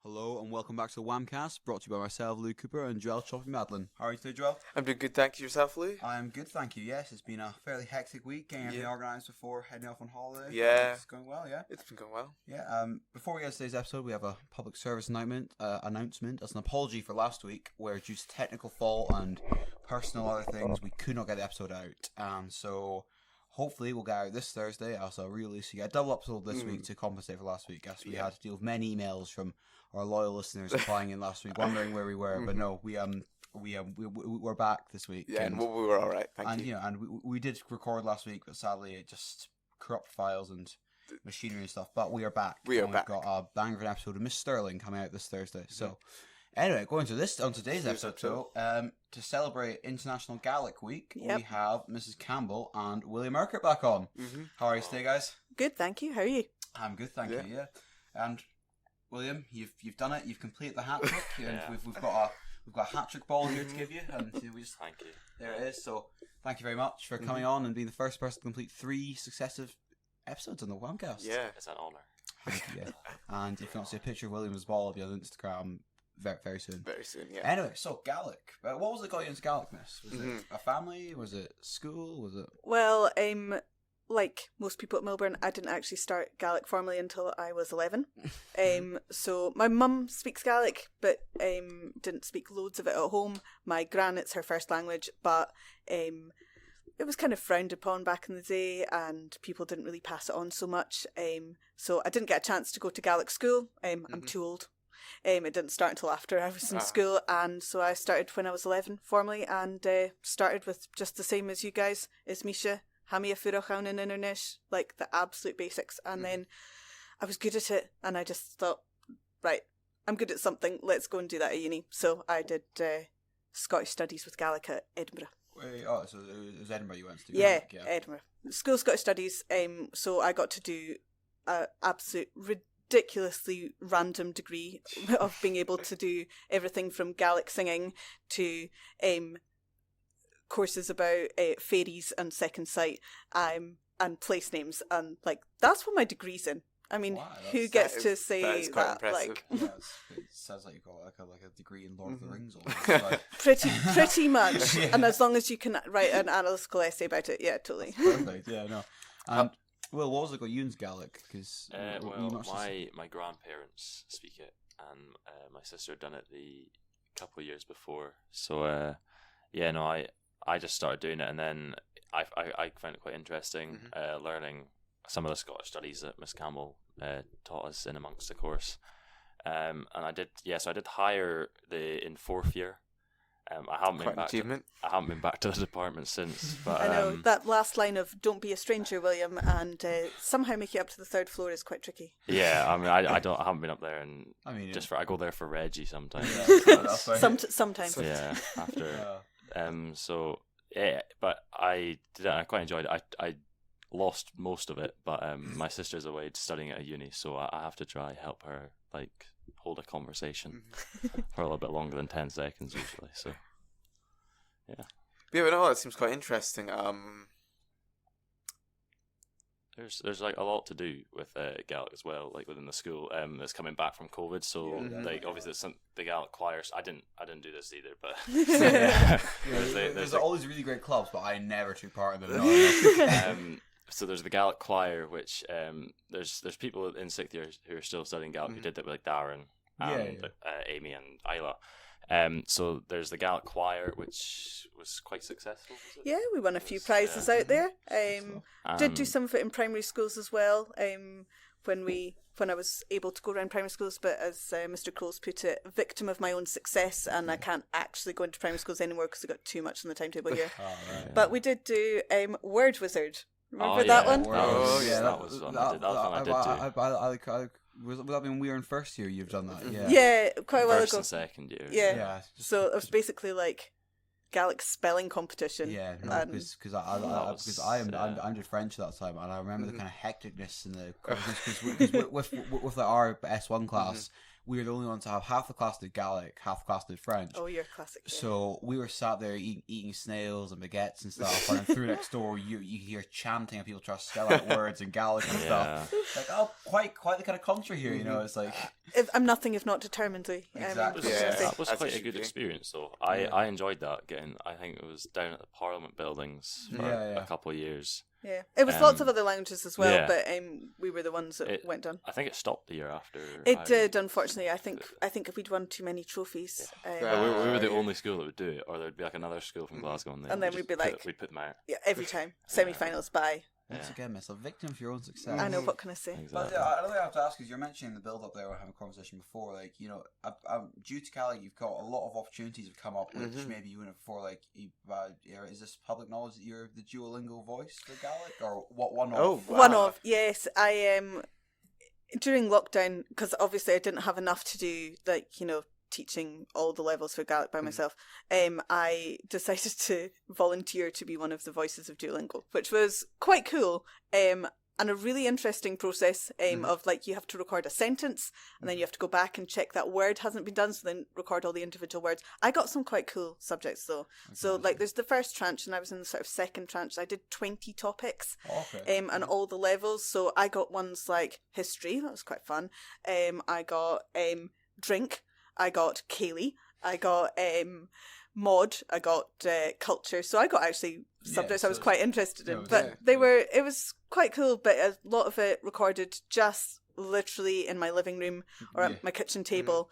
Hello and welcome back to the Whamcast, brought to you by myself, Lou Cooper, and Joel Choppy Madeline. How are you today, Joel? I'm doing good, thank you. Yourself, Lou? I'm good, thank you. Yes, it's been a fairly hectic week, getting everything organised before heading off on holiday. Yeah. It's going well, yeah? It's been going well. Yeah, before we get to today's episode, we have a public service announcement as an apology for last week, where due to technical fault and personal other things, we could not get the episode out. So hopefully we'll get out this Thursday as a re-release. You get a double episode this week to compensate for last week, as we had to deal with many emails from our loyal listeners applying in last week, wondering where we were. But no, we're back this week. Yeah, and we were all right. Thank you. And we did record last week, but sadly it just corrupt files and machinery and stuff. But we are back. We've got a banger of an episode of Miss Sterling coming out this Thursday. So anyway, going to today's episode, to celebrate International Gaelic Week, we have Mrs Campbell and William Urquhart back on. How are you today, guys? Good, thank you. How are you? I'm good, thank you. Yeah, and William, you've done it. You've completed the hat trick, and we've got a hat trick ball here to give you, and we just thank you. There it is. So thank you very much for coming on and being the first person to complete 3 successive episodes on the Whamcast. Yeah, it's an honour. Yeah, and if you want to see a picture of William's ball, it'll be on Instagram very, very soon. Very soon, yeah. Anyway, so Gaelic. What was it got you into Gaelicness? Was it a family? Was it school? Was it? Well, like most people at Melbourne, I didn't actually start Gaelic formally until I was 11. So my mum speaks Gaelic, but didn't speak loads of it at home. My gran, it's her first language, but it was kind of frowned upon back in the day, and people didn't really pass it on so much. So I didn't get a chance to go to Gaelic school. I'm too old. It didn't start until after I was in school, and so I started when I was 11 formally, and started with just the same as you guys, is Misha, Hamia Furachaun and Internish, like the absolute basics, and then I was good at it, and I just thought, right, I'm good at something, let's go and do that at uni. So I did Scottish Studies with Gaelic at Edinburgh. Wait, so it was Edinburgh you went to do? Yeah, Gaelic, yeah. Edinburgh. School of Scottish Studies, so I got to do an absolute ridiculously random degree of being able to do everything from Gaelic singing to courses about fairies and second sight and place names, and like that's what my degree's in. I mean, wow, who gets to say that? Like, Yeah, it sounds like you've got like a degree in Lord of the Rings. Almost. pretty much. Yeah. And as long as you can write an analytical essay about it, yeah, totally. Perfect. Yeah, no. Well, what was it got you into Gaelic? Because my grandparents speak it, and my sister had done it the couple of years before. So I just started doing it, and then I found it quite interesting learning some of the Scottish studies that Miss Campbell taught us in amongst the course. And I did hire in 4th year. I haven't been back to the department since. But I know that last line of "Don't be a stranger, William," and somehow make it up to the 3rd floor is quite tricky. Yeah, I mean, I haven't been up there, and I go there for Reggie sometimes. Yeah, sometimes. Yeah, after. So yeah, but I did it. I quite enjoyed it. I lost most of it, but my sister's away studying at a uni, so I have to try help her hold a conversation for a little bit longer than 10 seconds usually. So yeah. Yeah, but no, that seems quite interesting. There's like a lot to do with Gaelic as well, like within the school. It's coming back from COVID, so obviously the Gaelic choirs. I didn't do this either, but there's all these really great clubs, but I never took part in them. So there's the Gaelic choir, which there's people in 6th year who are still studying Gaelic who did that with like Darren and Amy and Isla. So there's the Gaelic choir, which was quite successful. Yeah, we won a few prizes out there. Did do some of it in primary schools as well. When I was able to go around primary schools, but as Mr. Coles put it, victim of my own success, and I can't actually go into primary schools anymore because I got too much on the timetable here. But we did do Word Wizard. Remember that one? That was one I did too. Was that when we were in 1st year? You've done that, yeah, quite a while ago. 1st and 2nd year. Yeah. So it was basically like Gaelic spelling competition. Yeah, because I'm just French at that time, and I remember the kind of hecticness in the because with our S1 class, we were the only ones to have half the class did Gaelic, half the class did French. Oh, you're classic. Yeah. So we were sat there eating snails and baguettes and stuff, and then through next door you hear chanting and people try to spell out words in Gaelic and stuff. Like, oh, quite the kind of culture here, you know. It's like I'm nothing if not determined. Exactly. That was That's quite a good experience, though. I enjoyed that. I think it was down at the Parliament buildings for a couple of years. Yeah, it was lots of other languages as well, but we were the ones that went down. I think it stopped the year after. It did, unfortunately. I think if we'd won too many trophies, we were the only school that would do it, or there'd be like another school from Glasgow, and then we'd be like, we'd put them out. Yeah, every time semi-finals by. Once again, miss a victim of your own success. I know, what can I say? Exactly. But another thing I have to ask is, you're mentioning the build-up there. We were having a conversation before, like, you know, due to Gaelic, you've got a lot of opportunities have come up, which maybe you wouldn't have before. Like, is this public knowledge that you're the Duolingo voice for Gaelic, or what? One of? Oh, wow. One of, yes. I am during lockdown, because obviously I didn't have enough to do, like, you know, teaching all the levels for Gaelic by myself, I decided to volunteer to be one of the voices of Duolingo, which was quite cool, and a really interesting process of, like, you have to record a sentence and then you have to go back and check that word hasn't been done, so then record all the individual words. I got some quite cool subjects though. So like there's the first tranche and I was in the sort of second tranche. I did 20 topics and all the levels. So I got ones like history, that was quite fun. I got drink, I got Kaylee, I got mod, I got culture. So I got actually subjects I was quite interested in, but it was quite cool, but a lot of it recorded just literally in my living room or at my kitchen table.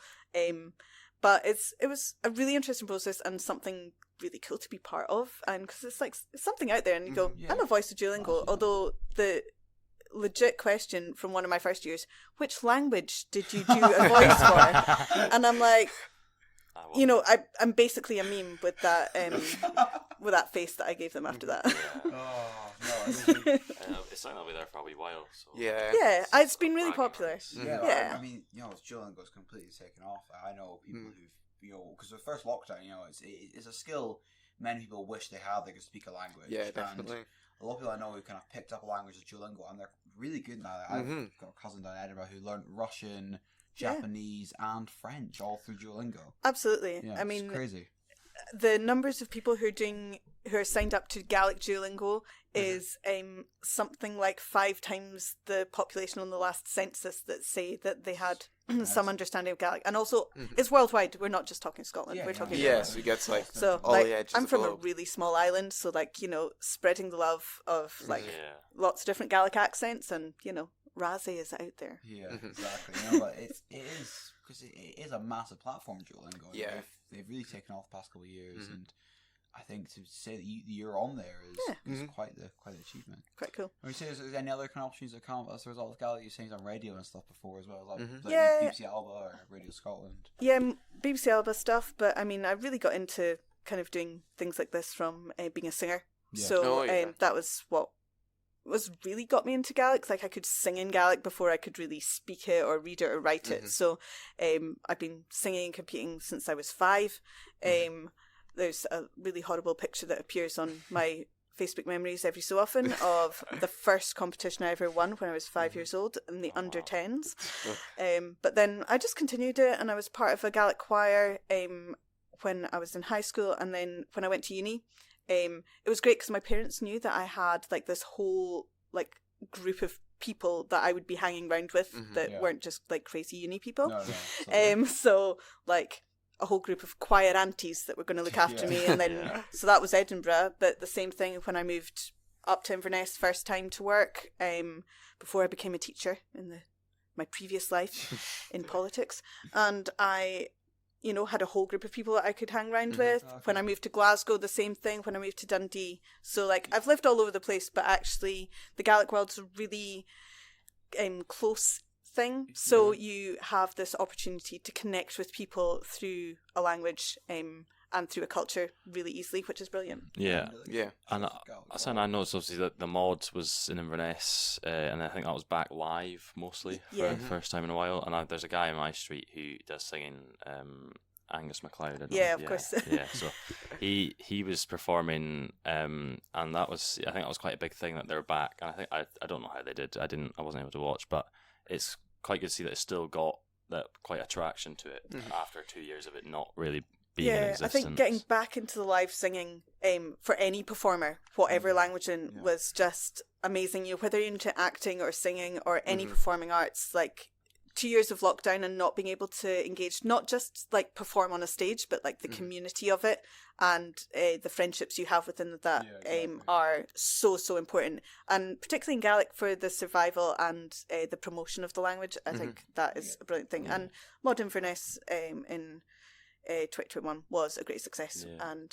But it was a really interesting process and something really cool to be part of, and because it's something out there and you go, I'm a voice of Duolingo, although the legit question from one of my first years, which language did you do a voice for? And I'm like, you know, I'm basically a meme with that face that I gave them after that. It's something that'll be there for a wee while. So it's been really popular. I mean, you know, Duolingo's completely taken off. I know people who've, you know, because the first lockdown, you know, it's a skill many people wish they had. They could speak a language. Yeah, definitely. And a lot of people I know who kind of picked up a language of Duolingo, and they're really good now. I've got a cousin down in Edinburgh who learned Russian, Japanese, and French all through Duolingo. Absolutely. Yeah, I mean, it's crazy. The numbers of people who are signed up to Gaelic Duolingo is something like 5 times the population on the last census that say that they had some understanding of Gaelic. And also, it's worldwide. We're not just talking Scotland. We're talking so you get like so all like, the edges. I'm from a really small island, so like, you know, spreading the love of like lots of different Gaelic accents, and you know, Razzie is out there. Yeah, exactly. You know, but it is because it is a massive platform, Duolingo. Yeah, they've really taken off the past couple of years, and I think to say that you're on there is quite the achievement. Quite cool. Are you saying there's any other kind of opportunities that come as a result of Gaelic? You're saying on radio and stuff before as well, like BBC Alba or Radio Scotland. Yeah, BBC Alba stuff. But I mean, I really got into kind of doing things like this from being a singer. Yeah. So that was what really got me into Gaelic. Like I could sing in Gaelic before I could really speak it or read it or write it. So I've been singing and competing since I was 5. There's a really horrible picture that appears on my Facebook memories every so often of the first competition I ever won when I was 5 years old in the under 10s. But then I just continued it, and I was part of a Gaelic choir when I was in high school, and then when I went to uni. It was great because my parents knew that I had like this whole like group of people that I would be hanging around with that weren't just like crazy uni people. So like a whole group of choir aunties that were going to look after me, and then so that was Edinburgh. But the same thing when I moved up to Inverness first time to work, before I became a teacher in my previous life in politics, and I, you know, had a whole group of people that I could hang around with. Okay. When I moved to Glasgow, the same thing. When I moved to Dundee, so like I've lived all over the place, but actually the Gaelic world's a really close thing. So you have this opportunity to connect with people through a language and through a culture really easily, which is brilliant. Yeah. And I noticed obviously that the mod was in Inverness, and I think that was back live mostly for the first time in a while. And there's a guy in my street who does singing, Angus MacLeod. Of course. So he was performing, and I think that was quite a big thing that they're back. And I think I don't know how they did. I wasn't able to watch, but it's quite good to see that it's still got quite attraction to it after 2 years of it not really being in existence. I think getting back into the live singing for any performer, whatever language was just amazing. You know, whether you're into acting or singing or any performing arts, like 2 years of lockdown and not being able to engage, not just like perform on a stage, but like the community of it and the friendships you have within that are so important, and particularly in Gaelic for the survival and the promotion of the language. I think that is a brilliant thing. And Mod Inverness in 2021 was a great success. And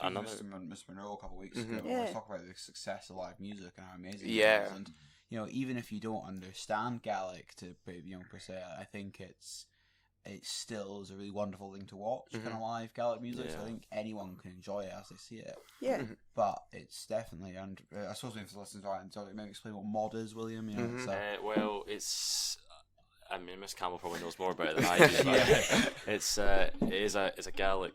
another Miss Monroe a couple of weeks ago, we were talking about the success of live music and how amazing it is. And you know, even if you don't understand Gaelic per se, I think it still is a really wonderful thing to watch, kind of live Gaelic music. So I think anyone can enjoy it as they see it. Yeah. But it's definitely, and I suppose maybe for listeners, maybe explain what mod is, William. You know, well, it's. I mean, Miss Campbell probably knows more about it than I do. But it's a Gaelic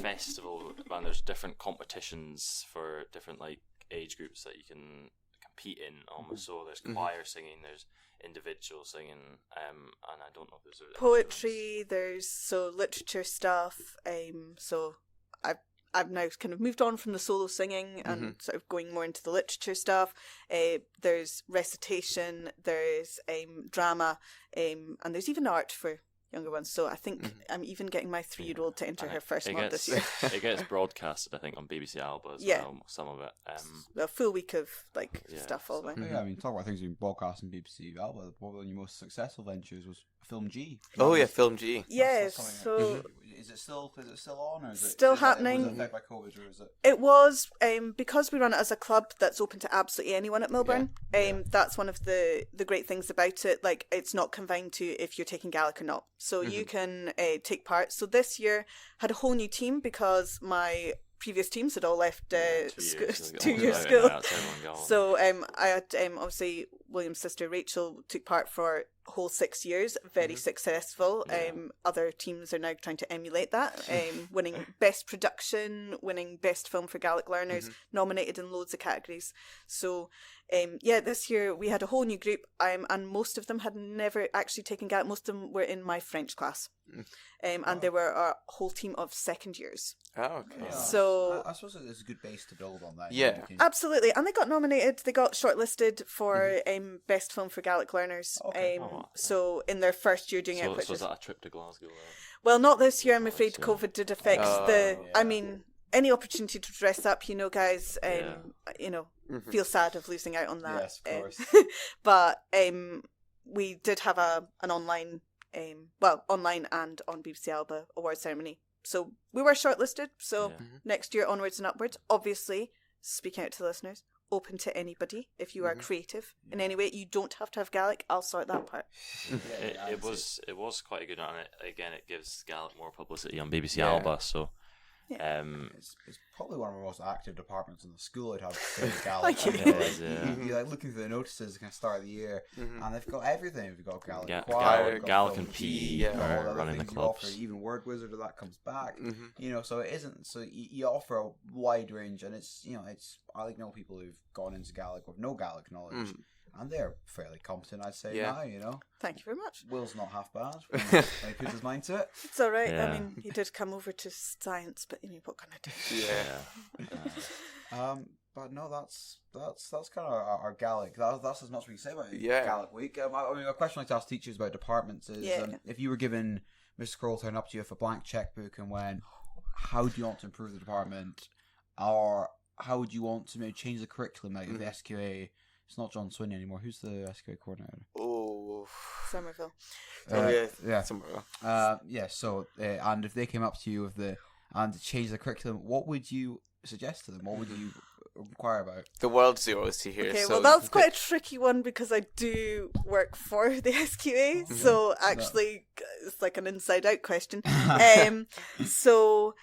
festival, and there's different competitions for different like age groups that you can compete in almost. So there's choir singing, there's individual singing, and I don't know if there's poetry, there's literature stuff, so I've now kind of moved on from the solo singing and sort of going more into the literature stuff. There's recitation, there's drama, and there's even art for younger ones. So I think I'm even getting my 3-year-old to enter her first mod this year. It gets broadcasted, I think, on BBC Alba as well, some of it. A full week of stuff all the way. I mean, talk about things being broadcast on BBC Alba. One of your most successful ventures was Film G. Film G. Yeah, so is it still on, or is it still happening? Was it affected by COVID, or is it? It was because we run it as a club that's open to absolutely anyone at Melbourne. That's one of the great things about it. Like, it's not confined to if you're taking Gaelic or not. So you can take part. So this year had a whole new team because my previous teams had all left 2 years school. So I had obviously William's sister Rachel took part for a whole 6 years, very successful. Other teams are now trying to emulate that, winning best production, winning best film for Gaelic learners, nominated in loads of categories. So this year we had a whole new group, and most of them had never actually taken Gaelic. Most of them were in my French class, and they were a whole team of second years. Oh, okay. So I suppose it's a good base to build on that. Yeah, absolutely. And they got nominated. They got shortlisted for best film for Gaelic learners. Okay. So in their first year doing it. So was that a trip to Glasgow? Well, not this year. I'm afraid COVID did affect I mean, any opportunity to dress up, guys, feel sad of losing out on that. Yes, of course. But we did have an online, online and on BBC Alba award ceremony. So we were shortlisted. So next year onwards and upwards, obviously, speaking out to the listeners, open to anybody. If you are creative in any way, you don't have to have Gaelic. I'll sort that part. It was quite a good one. It gives Gaelic more publicity on BBC Alba. So. It's probably one of the most active departments in the school. I'd have to say, Gaelic. You're like looking through the notices kind of start of the year, and they've got everything. They've got Gaelic choir, Gaelic and PE running the clubs. Even Word Wizard, that comes back. So it isn't. So you offer a wide range, and it's I know people who've gone into Gaelic with no Gaelic knowledge. And they're fairly competent, I'd say, now, Thank you very much. Will's not half bad when he puts his mind to it. It's all right. I mean, he did come over to science, but what can I do? But no, that's kind of our Gaelic. That's as much as we can say about Gaelic Week. I mean, a question I like to ask teachers about departments is, if you were given Mr. Kroll turned up to you with a blank checkbook and went, how do you want to improve the department? Or how would you want to maybe change the curriculum, like the SQA? It's not John Swinney anymore. Who's the SQA coordinator? Oh, Somerville. Somerville. So, and if they came up to you and to change the curriculum, what would you suggest to them? What would you inquire about? The world zeros to hear. Okay, well, that's quite a tricky one because I do work for the SQA. So actually, it's like an inside-out question. So.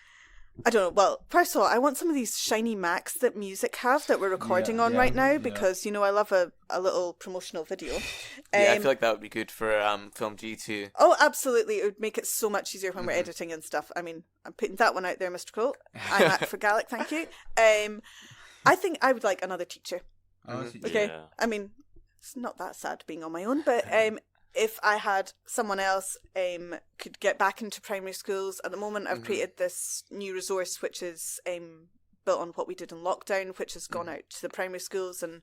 I don't know. Well, first of all, I want some of these shiny Macs that music have that we're recording on right now because, I love a little promotional video. I feel like that would be good for Film G too. Oh, absolutely. It would make it so much easier when we're editing and stuff. I mean, I'm putting that one out there, Mr. Kroll. I'm at for Gaelic, thank you. I think I would like another teacher. Okay? Yeah. I mean, it's not that sad being on my own, but if I had someone else could get back into primary schools. At the moment, I've created this new resource which is built on what we did in lockdown, which has gone out to the primary schools and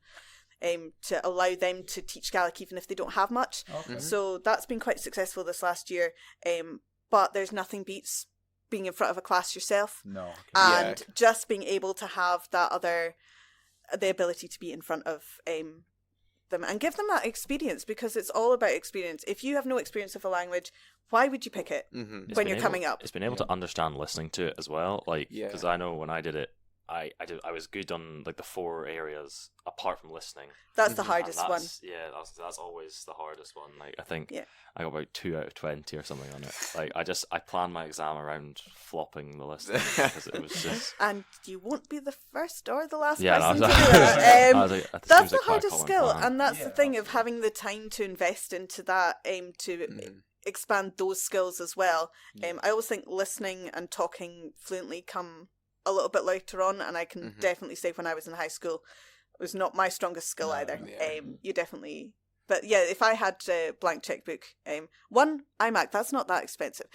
to allow them to teach Gaelic even if they don't have much. Okay. So that's been quite successful this last year. But there's nothing beats being in front of a class yourself. No. And just being able to have the ability to be in front of them and give them that experience, because it's all about experience. If you have no experience of a language, why would you pick it when you're coming up? It's been able to understand listening to it as well. Like, because I know when I did it, I was good on like the 4 areas apart from listening. That's the hardest one. Yeah, that's always the hardest one. Like, I think I got about 2 out of 20 or something on it. Like, I planned my exam around flopping the listening because it was just. And you won't be the first or the last person to do that. That's the like hardest skill, and that's the thing of having the time to invest into that. Expand those skills as well. I always think listening and talking fluently come a little bit later on, and I can definitely say when I was in high school it was not my strongest skill either. You definitely, but yeah, if I had a blank checkbook, one iMac, that's not that expensive,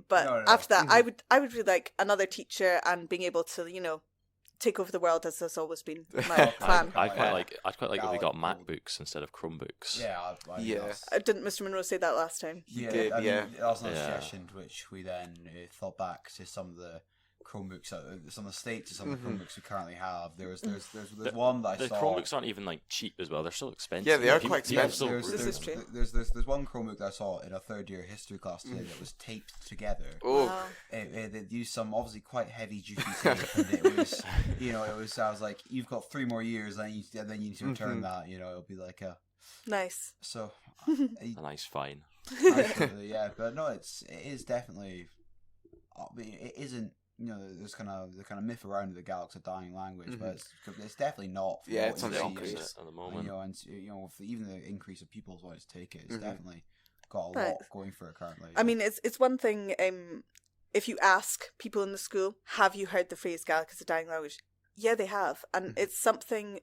but after that I would really like another teacher and being able to take over the world, as has always been my plan. I'd quite like if we got MacBooks instead of Chromebooks. Didn't Mr. Monroe say that last time? Yeah, that was an suggestion which we then thought back to some of the Chromebooks, some of the states of some of the Chromebooks we currently have. There's one that I saw. The Chromebooks aren't even like cheap as well. They're still expensive. Yeah, they are quite expensive. This is true. There's one Chromebook that I saw in a 3rd year history class today that was taped together. Oh, they used some obviously quite heavy duty tape, and it was I was like, you've got 3 more years, and then you need to return that. It'll be like a nice. So a nice fine. Yeah, but no, it is definitely. It isn't. There's kind of myth around the Gaelics a dying language, but it's definitely not. It's on the increase at the moment. Even the increase of people wanting to take it's definitely got a lot going for it currently. I mean, it's one thing. If you ask people in the school, have you heard the phrase Gaelic is a dying language? Yeah, they have, and it's something.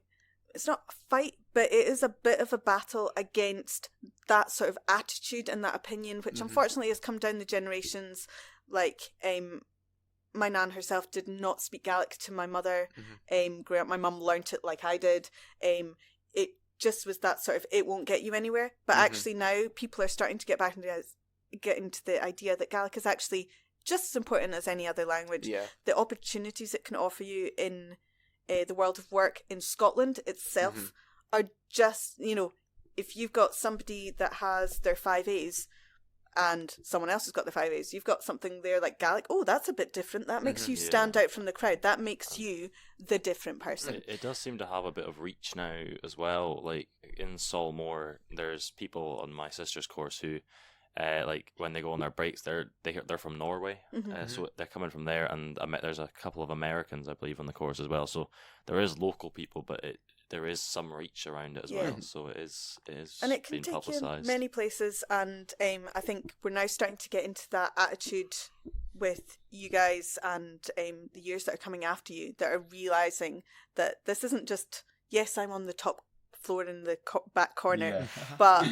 It's not a fight, but it is a bit of a battle against that sort of attitude and that opinion, which unfortunately has come down the generations. Like, my nan herself did not speak Gaelic to my mother. Growing up, my mum learnt it like I did. It just was that sort of, it won't get you anywhere. But actually now people are starting to get into the idea that Gaelic is actually just as important as any other language. Yeah. The opportunities it can offer you in the world of work in Scotland itself are just, if you've got somebody that has their 5 A's, and someone else has got the 5 A's, you've got something there like Gaelic. Oh, that's a bit different. That makes you stand out from the crowd. That makes you the different person. It does seem to have a bit of reach now as well. Like in Solmore, there's people on my sister's course who, like when they go on their breaks, they're from Norway, so they're coming from there. And there's a couple of Americans, I believe, on the course as well. So there is local people, but there is some reach around it as well, so it is and it can being take publicised. you many places, and I think we're now starting to get into that attitude with you guys and the years that are coming after you, that are realising that this isn't just, yes, I'm on the top floor in the back corner, but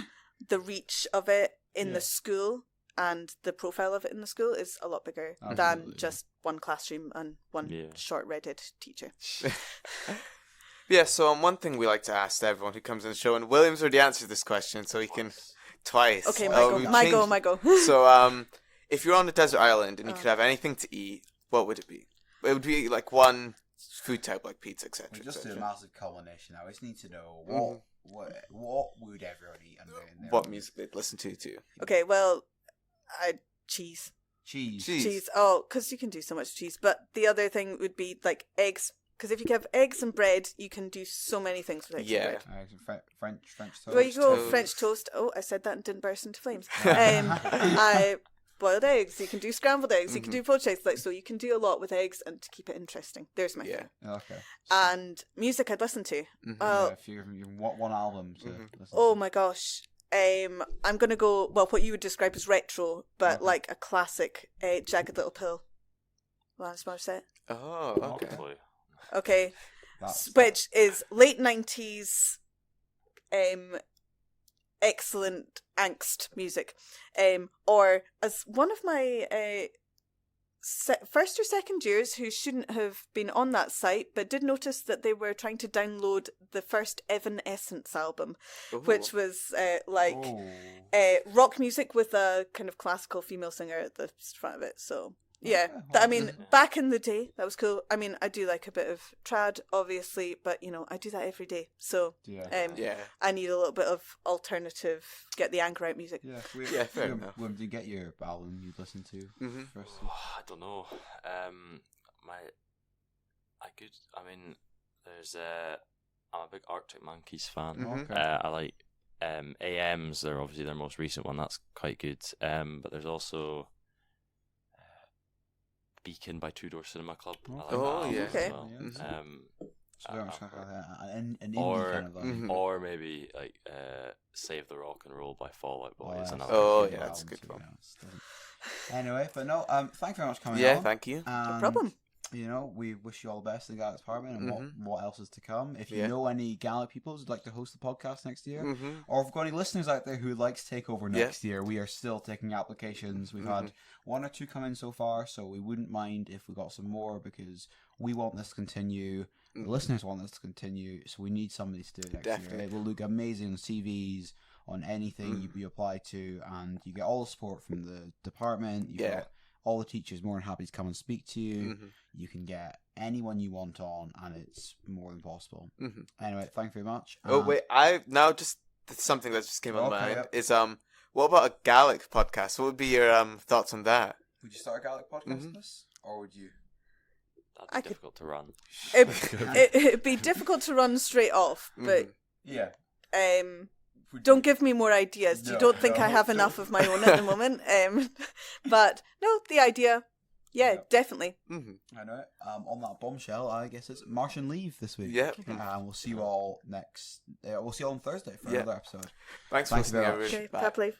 the reach of it in the school and the profile of it in the school is a lot bigger than just one classroom and one short-redded teacher. Yeah, so one thing we like to ask everyone who comes on the show, and William's already answered this question, so he can twice. Okay, my go. So, if you're on a desert island and you could have anything to eat, what would it be? It would be like one food type, like pizza, etc. We just do a massive culmination. I just need to know what would everyone eat and what music they'd listen to too. Okay, well, cheese. Cheese. Oh, because you can do so much cheese. But the other thing would be like eggs. Because if you have eggs and bread, you can do so many things with eggs and bread. French toast. Well, you go French toast. Oh, I said that and didn't burst into flames. I boiled eggs. You can do scrambled eggs. You can do poached eggs. So you can do a lot with eggs and to keep it interesting. There's my thing. Okay. And music I'd listen to. If you want one album to listen to. Oh my gosh. I'm going to go, what you would describe as retro, but like a classic Jagged Little Pill. Alanis Morissette. Oh, okay. Okay, which is late 90s excellent angst music. Or as one of my first or second years who shouldn't have been on that site, but did notice that they were trying to download the first Evanescence album, which was rock music with a kind of classical female singer at the front of it. So yeah, I mean, back in the day, that was cool. I mean, I do like a bit of trad, obviously, but you know, I do that every day. So I need a little bit of alternative, get the anger out music. Yeah, fair enough. When did you get your album you listened to? First? I don't know. There's I'm a big Arctic Monkeys fan. Okay. I like AMs. They're obviously their most recent one. That's quite good. But there's also Beacon by Two Door Cinema Club. I like that album as well. So very much like an indie kind of vibe. Or maybe like Save the Rock and Roll by Fall Out Boy. That's a good one. Anyway, but no, thanks very much for coming on. Yeah, thank you. No problem. You know, we wish you all the best in the Galax department and what else is to come. If you know any Gaelic people who'd like to host the podcast next year, or if we've got any listeners out there who'd like to take over next year, we are still taking applications. We've had 1 or 2 come in so far, so we wouldn't mind if we got some more because we want this to continue. The listeners want this to continue, so we need somebody to do it next year. It will look amazing on CVs, on anything you apply to, and you get all the support from the department. You get all the teachers more than happy to come and speak to you. You can get anyone you want on, and it's more than possible. Anyway, thank you very much. Something that just came on my mind is what about a Gaelic podcast? What would be your thoughts on that? Would you start a Gaelic podcast on this, or would you? That'd be difficult to run. It'd be difficult to run straight off, but don't give me more ideas. You don't think I have enough of my own at the moment. But no, the idea, definitely. I know it. On that bombshell, I guess it's Martian leave this week. We'll see you all next. We'll see you all on Thursday for another episode. Thanks for listening, everybody. Okay, bye.